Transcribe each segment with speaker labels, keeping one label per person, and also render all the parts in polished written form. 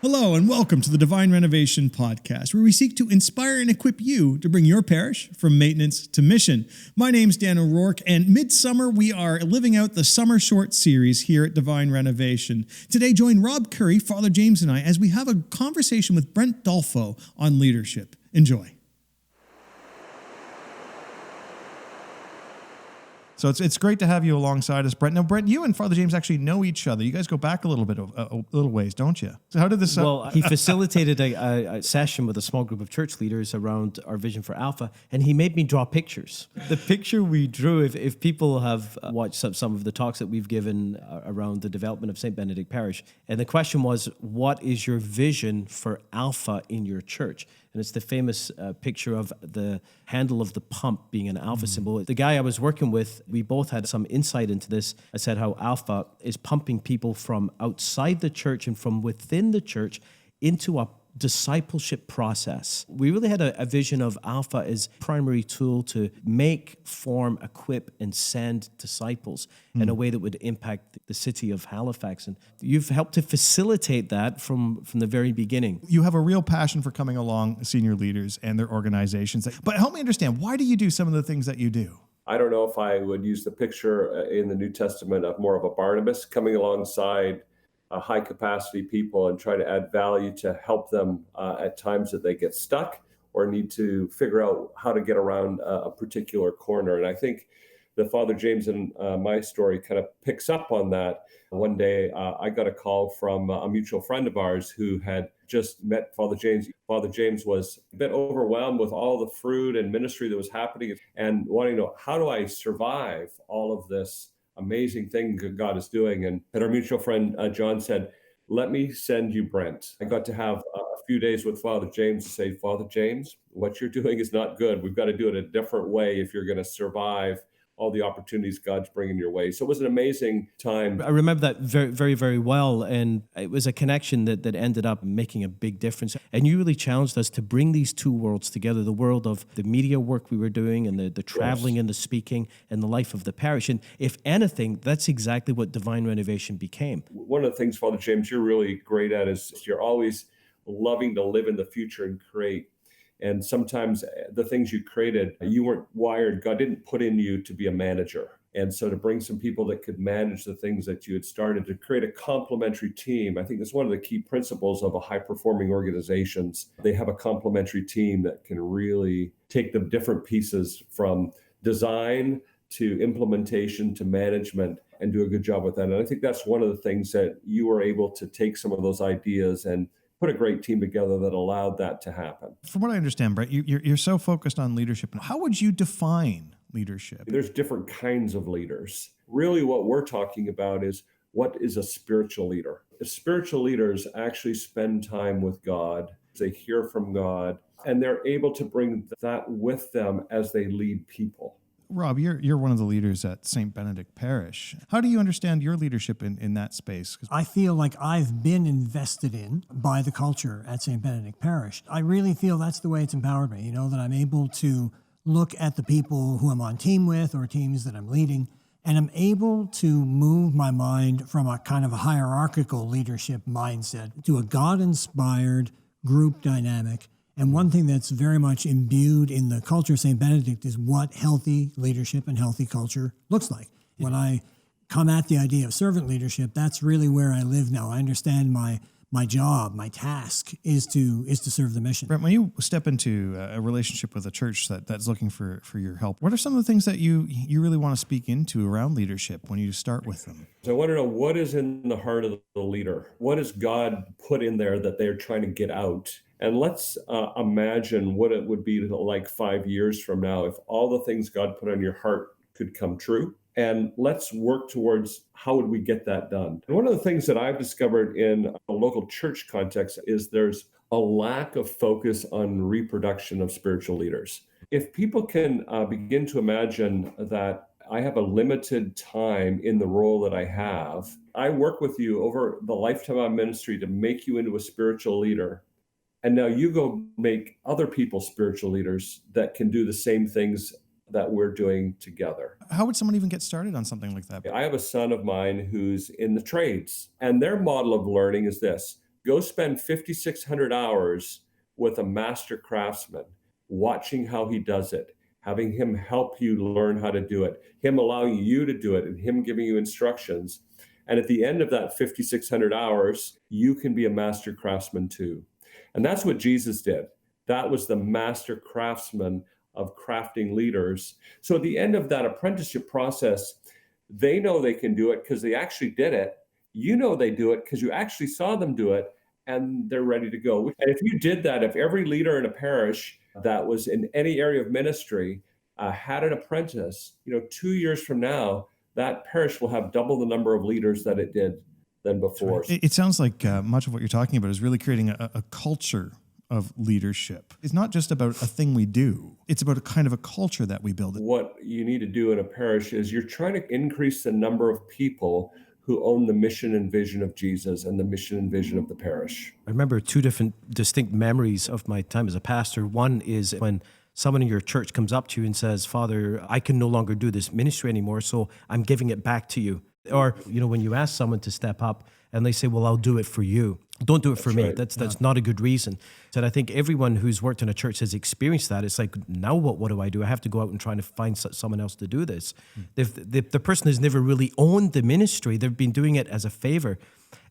Speaker 1: Hello and welcome to the Divine Renovation podcast, where we seek to inspire and equip you to bring your parish from maintenance to mission. My name's Dan O'Rourke, and midsummer we are living out the summer short series here at Divine Renovation. Today, join Rob Curry, Father James, and I as we have a conversation with Brent Dolfo on leadership. Enjoy. So it's great to have you alongside us, Brent. Now, Brent, you and Father James actually know each other. You guys go back a little ways, don't you? So how did this?
Speaker 2: Well, he facilitated a session with a small group of church leaders around our vision for Alpha, and he made me draw pictures. The picture we drew, if people have watched some of the talks that we've given around the development of St. Benedict Parish, and the question was, what is your vision for Alpha in your church? And it's the famous picture of the handle of the pump being an alpha symbol. The guy I was working with, we both had some insight into this. I said how Alpha is pumping people from outside the church and from within the church into a discipleship process. We really had a vision of Alpha as primary tool to make, form, equip, and send disciples in a way that would impact the city of Halifax. And you've helped to facilitate that from the very beginning.
Speaker 1: You have a real passion for coming along senior leaders and their organizations. But help me understand, why do you do some of the things that you do?
Speaker 3: I don't know if I would use the picture in the New Testament of more of a Barnabas coming alongside high capacity people and try to add value to help them at times that they get stuck or need to figure out how to get around a particular corner. And I think that Father James and my story kind of picks up on that. One day I got a call from a mutual friend of ours who had just met Father James. Father James was a bit overwhelmed with all the fruit and ministry that was happening and wanting to know, how do I survive all of this amazing thing God is doing? And our mutual friend, John, said, let me send you Brent. I got to have a few days with Father James to say, Father James, what you're doing is not good. We've got to do it a different way if you're going to survive all the opportunities God's bringing your way. So it was an amazing time.
Speaker 2: I remember that very, very, very well. And it was a connection that ended up making a big difference. And you really challenged us to bring these two worlds together, the world of the media work we were doing and the traveling
Speaker 3: Yes.
Speaker 2: and the speaking and the life of the parish. And if anything, that's exactly what Divine Renovation became.
Speaker 3: One of the things, Father James, you're really great at is you're always loving to live in the future and create. And sometimes the things you created, you weren't wired. God didn't put in you to be a manager. And so to bring some people that could manage the things that you had started, to create a complementary team, I think that's one of the key principles of a high-performing organizations. They have a complementary team that can really take the different pieces from design to implementation to management and do a good job with that. And I think that's one of the things that you were able to take some of those ideas and put a great team together that allowed that to happen.
Speaker 1: From what I understand, Brent, you're so focused on leadership. How would you define leadership?
Speaker 3: There's different kinds of leaders. Really what we're talking about is, what is a spiritual leader? Spiritual leaders actually spend time with God. They hear from God, and they're able to bring that with them as they lead people.
Speaker 1: Rob, you're one of the leaders at St. Benedict Parish. How do you understand your leadership in that space?
Speaker 4: I feel like I've been invested in by the culture at St. Benedict Parish. I really feel that's the way it's empowered me, that I'm able to look at the people who I'm on team with or teams that I'm leading, and I'm able to move my mind from a kind of a hierarchical leadership mindset to a God-inspired group dynamic. And one thing that's very much imbued in the culture of St. Benedict is what healthy leadership and healthy culture looks like. When I come at the idea of servant leadership, that's really where I live now. I understand my job, my task is to serve the mission.
Speaker 1: Brent, when you step into a relationship with a church that's looking for your help, what are some of the things that you really want to speak into around leadership when you start with them?
Speaker 3: So I want to know, what is in the heart of the leader? What has God put in there that they're trying to get out? And let's imagine what it would be like 5 years from now if all the things God put on your heart could come true. And let's work towards, how would we get that done? And one of the things that I've discovered in a local church context is there's a lack of focus on reproduction of spiritual leaders. If people can begin to imagine that I have a limited time in the role that I have, I work with you over the lifetime of ministry to make you into a spiritual leader. And now you go make other people spiritual leaders that can do the same things that we're doing together.
Speaker 1: How would someone even get started on something like that?
Speaker 3: I have a son of mine who's in the trades, and their model of learning is this: Go spend 5,600 hours with a master craftsman, watching how he does it, having him help you learn how to do it, him allowing you to do it, and him giving you instructions. And at the end of that 5,600 hours, you can be a master craftsman too. And that's what Jesus did. That was the master craftsman of crafting leaders. So at the end of that apprenticeship process, they know they can do it because they actually did it. You know they do it because you actually saw them do it, and they're ready to go. And if you did that, if every leader in a parish that was in any area of ministry had an apprentice, 2 years from now, that parish will have double the number of leaders that it did than before.
Speaker 1: Right. It sounds like much of what you're talking about is really creating a culture of leadership. It's not just about a thing we do. It's about a kind of a culture that we build.
Speaker 3: What you need to do in a parish is you're trying to increase the number of people who own the mission and vision of Jesus and the mission and vision of the parish.
Speaker 2: I remember two different distinct memories of my time as a pastor. One is when someone in your church comes up to you and says, "Father, I can no longer do this ministry anymore, so I'm giving it back to you." Or, when you ask someone to step up and they say, "Well, I'll do it for you. Don't do it for me."
Speaker 3: Right.
Speaker 2: That's not a good reason. So I think everyone who's worked in a church has experienced that. It's like, now what do I do? I have to go out and try to find someone else to do this. The person has never really owned the ministry. They've been doing it as a favor.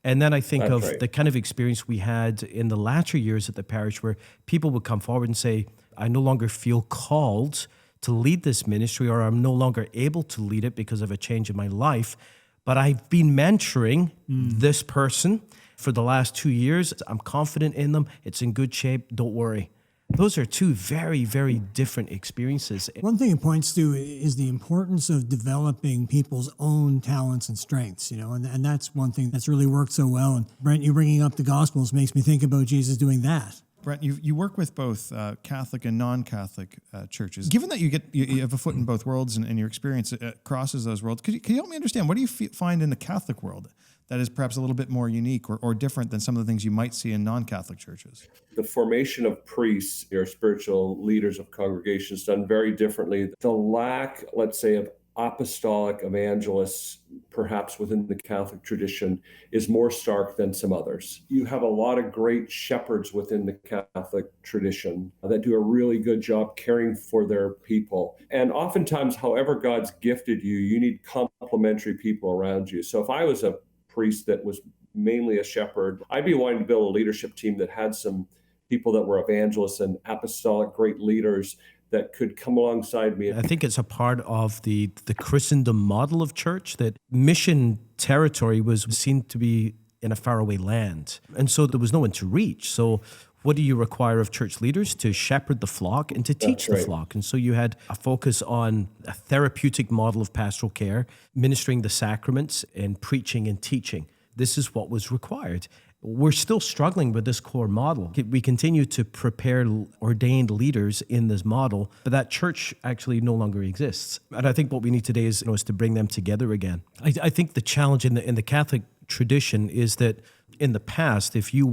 Speaker 2: And then I think
Speaker 3: That's
Speaker 2: of
Speaker 3: right.
Speaker 2: the kind of experience we had in the latter years at the parish where people would come forward and say, "I no longer feel called to lead this ministry, or I'm no longer able to lead it because of a change in my life. But I've been mentoring this person for the last 2 years. I'm confident in them. It's in good shape. Don't worry." Those are two very, very different experiences.
Speaker 4: One thing it points to is the importance of developing people's own talents and strengths, and that's one thing that's really worked so well. And Brent, you bringing up the Gospels makes me think about Jesus doing that.
Speaker 1: Brent, you work with both Catholic and non-Catholic churches. Given that you have a foot in both worlds and your experience crosses those worlds, could you help me understand, what do you find in the Catholic world that is perhaps a little bit more unique or different than some of the things you might see in non-Catholic churches?
Speaker 3: The formation of priests or spiritual leaders of congregations done very differently. The lack, let's say, of apostolic evangelists, perhaps within the Catholic tradition, is more stark than some others. You have a lot of great shepherds within the Catholic tradition that do a really good job caring for their people. And oftentimes, however God's gifted you, you need complementary people around you. So if I was a priest that was mainly a shepherd, I'd be wanting to build a leadership team that had some people that were evangelists and apostolic great leaders that could come alongside me.
Speaker 2: I think it's a part of the Christendom model of church that mission territory was seen to be in a faraway land. And so there was no one to reach. So what do you require of church leaders? To shepherd the flock and to teach the flock. And so you had a focus on a therapeutic model of pastoral care, ministering the sacraments and preaching and teaching. This is what was required. We're still struggling with this core model. We continue to prepare ordained leaders in this model, but that church actually no longer exists. And I think what we need today is to bring them together again. I think the challenge in the Catholic tradition is that in the past, if you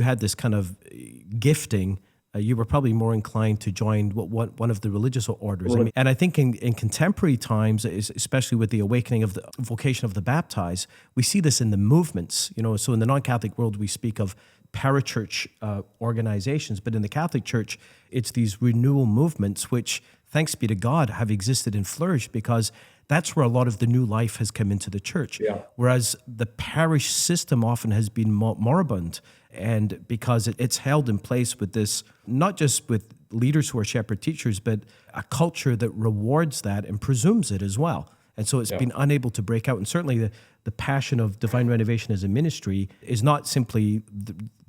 Speaker 2: had this kind of gifting, you were probably more inclined to join one of the religious orders.
Speaker 3: Right.
Speaker 2: And I think in contemporary times, especially with the awakening of the vocation of the baptized, we see this in the movements. So in the non-Catholic world, we speak of parachurch organizations, but in the Catholic Church, it's these renewal movements, which, thanks be to God, have existed and flourished because that's where a lot of the new life has come into the church.
Speaker 3: Yeah.
Speaker 2: Whereas the parish system often has been moribund, and because it's held in place with this, not just with leaders who are shepherd teachers, but a culture that rewards that and presumes it as well. And so it's been unable to break out. And certainly the passion of Divine Renovation as a ministry is not simply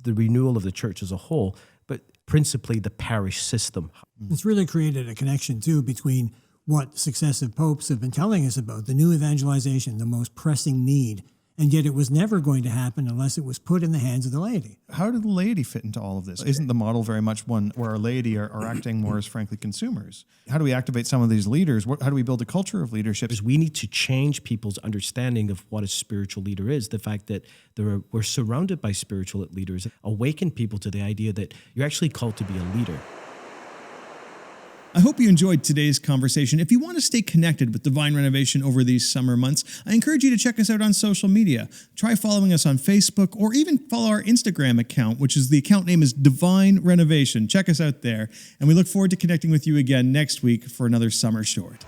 Speaker 2: the renewal of the church as a whole, but principally the parish system.
Speaker 4: It's really created a connection, too, between what successive popes have been telling us about, the new evangelization, the most pressing need, and yet it was never going to happen unless it was put in the hands of the laity.
Speaker 1: How did the laity fit into all of this? Isn't the model very much one where our laity are acting more as, frankly, consumers? How do we activate some of these leaders? How do we build a culture of leadership?
Speaker 2: We need to change people's understanding of what a spiritual leader is. The fact that we're surrounded by spiritual leaders, awaken people to the idea that you're actually called to be a leader.
Speaker 1: I hope you enjoyed today's conversation. If you want to stay connected with Divine Renovation over these summer months, I encourage you to check us out on social media. Try following us on Facebook, or even follow our Instagram account, which is the account name is Divine Renovation. Check us out there. And we look forward to connecting with you again next week for another Summer Short.